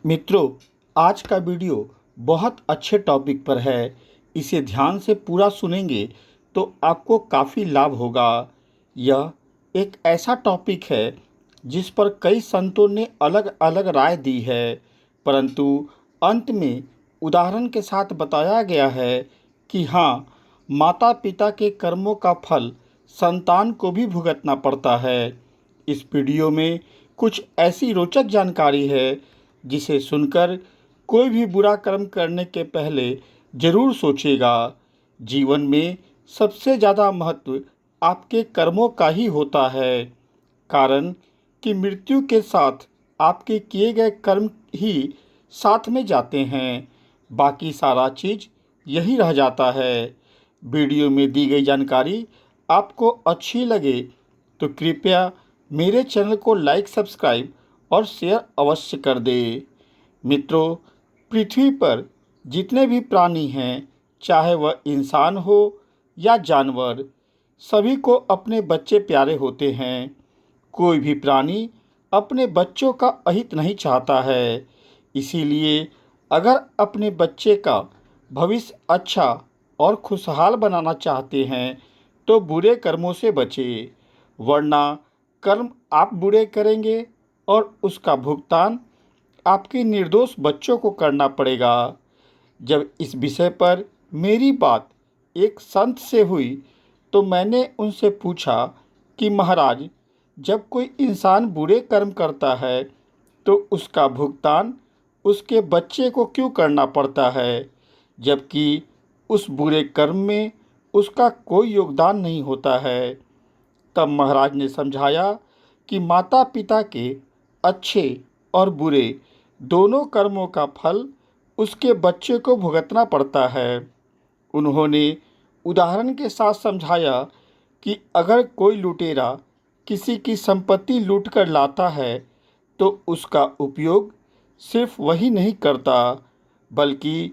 मित्रों, आज का वीडियो बहुत अच्छे टॉपिक पर है। इसे ध्यान से पूरा सुनेंगे तो आपको काफ़ी लाभ होगा। यह एक ऐसा टॉपिक है जिस पर कई संतों ने अलग अलग राय दी है, परंतु अंत में उदाहरण के साथ बताया गया है कि हाँ, माता पिता के कर्मों का फल संतान को भी भुगतना पड़ता है। इस वीडियो में कुछ ऐसी रोचक जानकारी है जिसे सुनकर कोई भी बुरा कर्म करने के पहले ज़रूर सोचेगा। जीवन में सबसे ज़्यादा महत्व आपके कर्मों का ही होता है, कारण कि मृत्यु के साथ आपके किए गए कर्म ही साथ में जाते हैं, बाकी सारा चीज़ यही रह जाता है। वीडियो में दी गई जानकारी आपको अच्छी लगे तो कृपया मेरे चैनल को लाइक, सब्सक्राइब और शेयर अवश्य कर दें। मित्रों, पृथ्वी पर जितने भी प्राणी हैं, चाहे वह इंसान हो या जानवर, सभी को अपने बच्चे प्यारे होते हैं। कोई भी प्राणी अपने बच्चों का अहित नहीं चाहता है। इसीलिए अगर अपने बच्चे का भविष्य अच्छा और खुशहाल बनाना चाहते हैं तो बुरे कर्मों से बचें, वरना कर्म आप बुरे करेंगे और उसका भुगतान आपके निर्दोष बच्चों को करना पड़ेगा। जब इस विषय पर मेरी बात एक संत से हुई तो मैंने उनसे पूछा कि महाराज, जब कोई इंसान बुरे कर्म करता है तो उसका भुगतान उसके बच्चे को क्यों करना पड़ता है, जबकि उस बुरे कर्म में उसका कोई योगदान नहीं होता है। तब महाराज ने समझाया कि माता पिता के अच्छे और बुरे दोनों कर्मों का फल उसके बच्चे को भुगतना पड़ता है। उन्होंने उदाहरण के साथ समझाया कि अगर कोई लुटेरा किसी की संपत्ति लूट कर लाता है तो उसका उपयोग सिर्फ वही नहीं करता, बल्कि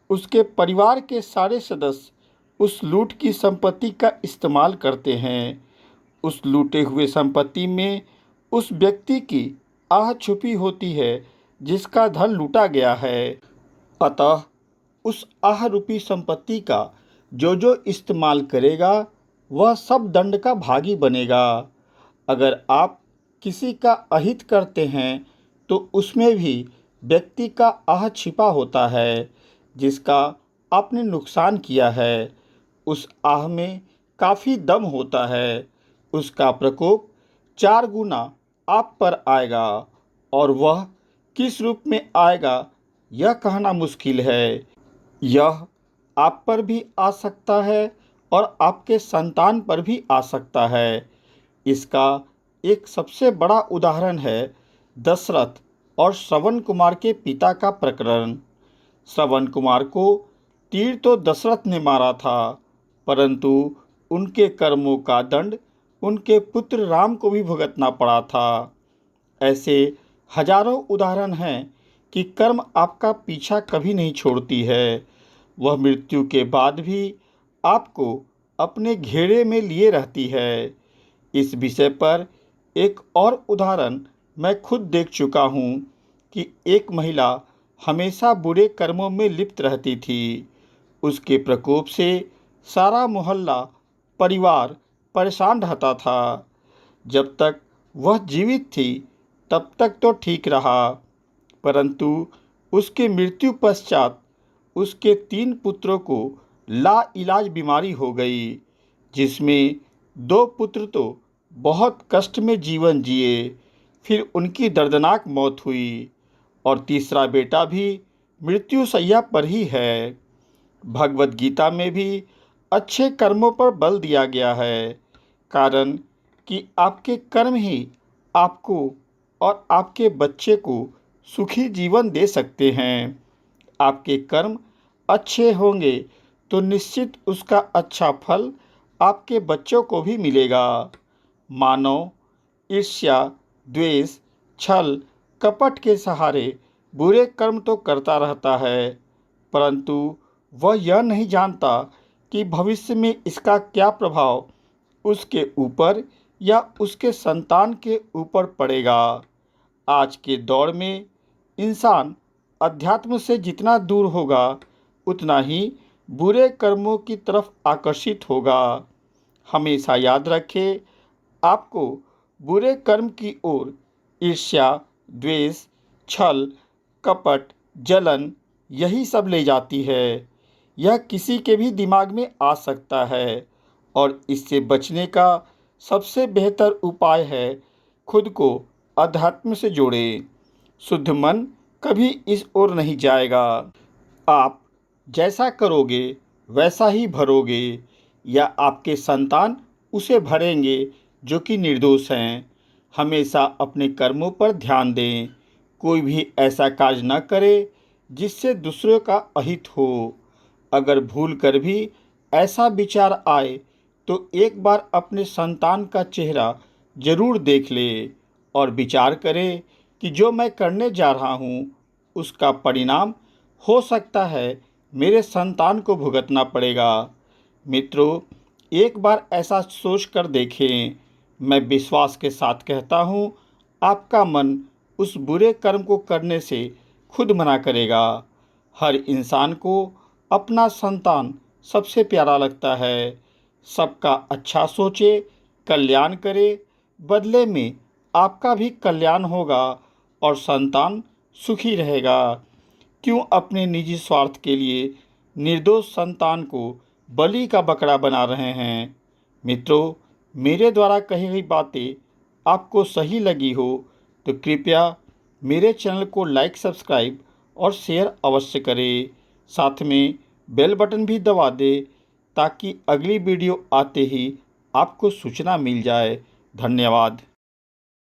उसके परिवार के सारे सदस्य उस लूट की संपत्ति का इस्तेमाल करते हैं। उस लूटे हुए संपत्ति में उस व्यक्ति की आह छुपी होती है जिसका धन लूटा गया है। अतः उस आह रूपी संपत्ति का जो जो इस्तेमाल करेगा वह सब दंड का भागी बनेगा। अगर आप किसी का अहित करते हैं तो उसमें भी व्यक्ति का आह छिपा होता है जिसका आपने नुकसान किया है। उस आह में काफ़ी दम होता है, उसका प्रकोप 4 गुना आप पर आएगा, और वह किस रूप में आएगा यह कहना मुश्किल है। यह आप पर भी आ सकता है और आपके संतान पर भी आ सकता है। इसका एक सबसे बड़ा उदाहरण है दशरथ और श्रवण कुमार के पिता का प्रकरण। श्रवण कुमार को तीर तो दशरथ ने मारा था, परंतु उनके कर्मों का दंड उनके पुत्र राम को भी भुगतना पड़ा था। ऐसे हजारों उदाहरण हैं कि कर्म आपका पीछा कभी नहीं छोड़ती है। वह मृत्यु के बाद भी आपको अपने घेरे में लिए रहती है। इस विषय पर एक और उदाहरण मैं खुद देख चुका हूँ कि एक महिला हमेशा बुरे कर्मों में लिप्त रहती थी। उसके प्रकोप से सारा मोहल्ला, परिवार परेशान रहता था। जब तक वह जीवित थी तब तक तो ठीक रहा, परंतु उसके मृत्यु पश्चात उसके 3 पुत्रों को लाइलाज बीमारी हो गई, जिसमें 2 पुत्र तो बहुत कष्ट में जीवन जिए, फिर उनकी दर्दनाक मौत हुई, और तीसरा बेटा भी मृत्युशैया पर ही है। भगवत गीता में भी अच्छे कर्मों पर बल दिया गया है, कारण कि आपके कर्म ही आपको और आपके बच्चे को सुखी जीवन दे सकते हैं। आपके कर्म अच्छे होंगे तो निश्चित उसका अच्छा फल आपके बच्चों को भी मिलेगा। मानव ईर्ष्या, द्वेष, छल, कपट के सहारे बुरे कर्म तो करता रहता है, परंतु वह यह नहीं जानता कि भविष्य में इसका क्या प्रभाव उसके ऊपर या उसके संतान के ऊपर पड़ेगा। आज के दौर में इंसान अध्यात्म से जितना दूर होगा उतना ही बुरे कर्मों की तरफ आकर्षित होगा। हमेशा याद रखें, आपको बुरे कर्म की ओर ईर्ष्या, द्वेष, छल, कपट, जलन यही सब ले जाती है। यह किसी के भी दिमाग में आ सकता है और इससे बचने का सबसे बेहतर उपाय है खुद को अध्यात्म से जोड़ें। शुद्ध मन कभी इस ओर नहीं जाएगा। आप जैसा करोगे वैसा ही भरोगे, या आपके संतान उसे भरेंगे जो कि निर्दोष हैं। हमेशा अपने कर्मों पर ध्यान दें। कोई भी ऐसा कार्य न करे जिससे दूसरों का अहित हो। अगर भूल कर भी ऐसा विचार आए तो एक बार अपने संतान का चेहरा जरूर देख ले और विचार करे कि जो मैं करने जा रहा हूँ उसका परिणाम हो सकता है मेरे संतान को भुगतना पड़ेगा। मित्रों, एक बार ऐसा सोच कर देखें। मैं विश्वास के साथ कहता हूँ, आपका मन उस बुरे कर्म को करने से खुद मना करेगा। हर इंसान को अपना संतान सबसे प्यारा लगता है। सबका अच्छा सोचे, कल्याण करे, बदले में आपका भी कल्याण होगा और संतान सुखी रहेगा। क्यों अपने निजी स्वार्थ के लिए निर्दोष संतान को बलि का बकरा बना रहे हैं? मित्रों, मेरे द्वारा कही गई बातें आपको सही लगी हो तो कृपया मेरे चैनल को लाइक, सब्सक्राइब और शेयर अवश्य करें। साथ में बेल बटन भी दबा दें ताकि अगली वीडियो आते ही आपको सूचना मिल जाए। धन्यवाद।